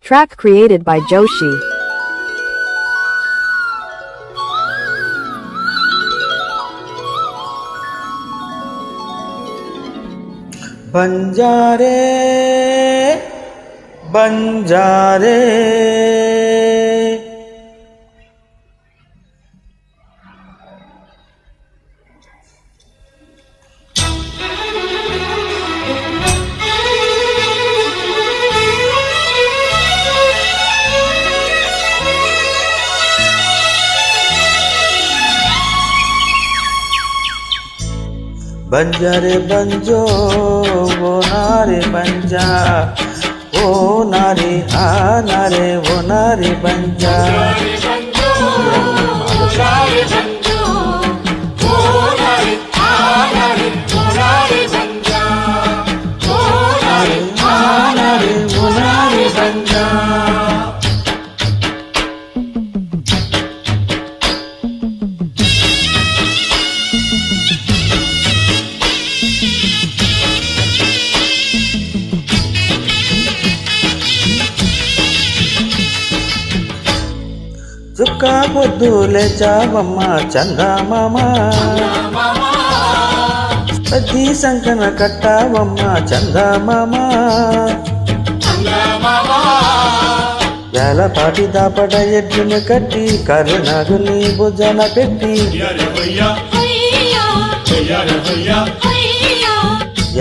Track created by Joshi. ಬಂಜಾರೆ ಬಂಜಾರೆ ಬಂಜಾರೆ ಬಂಜೋ ಓ ನಾರೆ ಬಂಜಾ ಓ ನಾರೆ ಆ ನಾರೆ ಓ ನಾರೆ ಬಂಜಾ చుక్క పొద్దులే చావమ్మ చందమామ పద్ది సంకన కట్టావమ్మ చందమామ వేలపాటి దాపడ ఎడ్డును కట్టి కరుణాగుని భుజన పెట్టి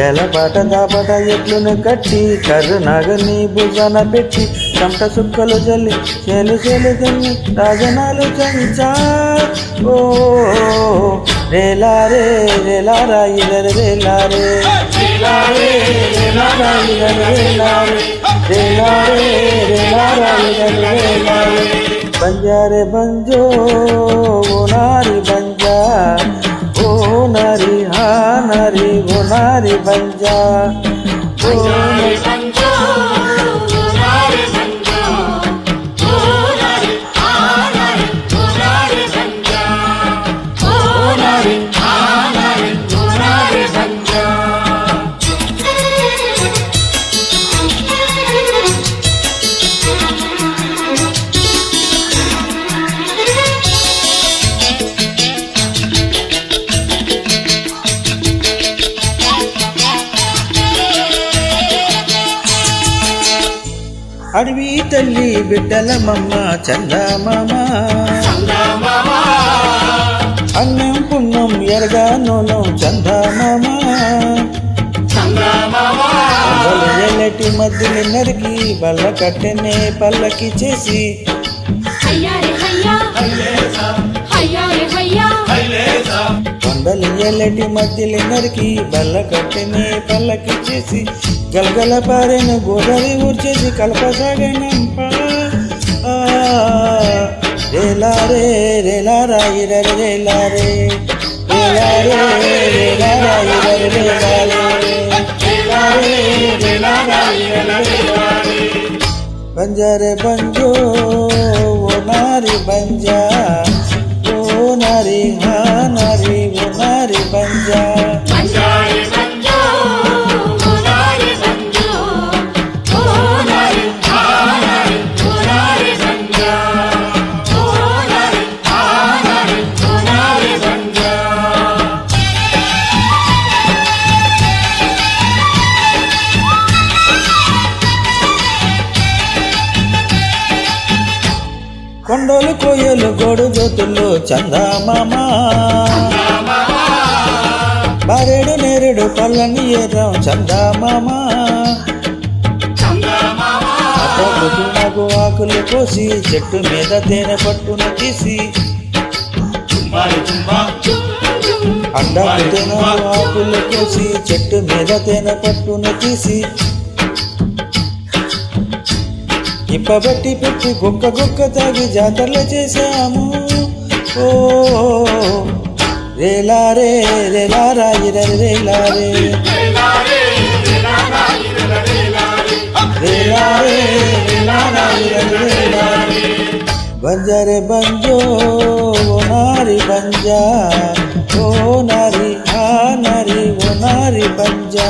ఏలపాట దాపట ఎట్లును కట్టి కరుణాగని భుజన పెట్టి చెమట సుక్కలు జల్లి చేలు చేలు తల్లి రాజనాలు చంచా ఓ రేలారే రేలారా ఇదరు రేలారే రేలారే రేలారా ఇదరు రేలారే రేలారే రేలారా ఇదరు రేలారే బంజారే బంజో ఓ నారి బంజా ఓ నారి హా నారి ఓ నారి బంజా ఓ నారి బంజా ఓ నారి బంజా ఓ నారి హా నారి ఓ నారి బంజా ఓ నారి హా నారి ఓ నారి బంజా అడవి తల్లి బిడ్డలమమ్మ చందమామ అన్నం పుణ్యం ఎరగానోలం చందమామ ఎల్లటి మధ్యని నరికి బల్ల కట్టెనే పల్లకి చేసి కొండలు ఎల్లటి మధ్యని నరికి బల్ల కట్టెనే పల్లకి చేసి గలగల పారెన గోదావరి ఊర్చేసి కలపసాగనంప రేలారే రేలారా ఇరరు రేలారే రేలారే రేలారా ఇరరు రేలారే రేలారే రేలారా ఇరరు రేలారే బంజారే బంజో ఓ నారి బంజా ఓ నారి హా నారి ఓ నారి బంజా కొండలు కోయలు గోడు జోతుల్లో చందమామ బారేడు నేరేడు పళ్ళని ఏర్రం చందమామ నాకు ఆకులు కోసి చెట్టు మీద తేనె పట్టును తీసి అండాకు తేనె ఆకులు కోసి చెట్టు మీద తేనె పట్టును తీసి ఇప్పబట్టి పెట్టి గుక్క గుక్క తాగి జాతరలు చేశాము ఓ రేలారే రేలారా ఇరరు రేలారే రేలారే రేలారా ఇరరు రేలారే బంజారే బంజో ఓ నారి బంజా ఓ నారి ఆ నారి ఓ నారి బంజా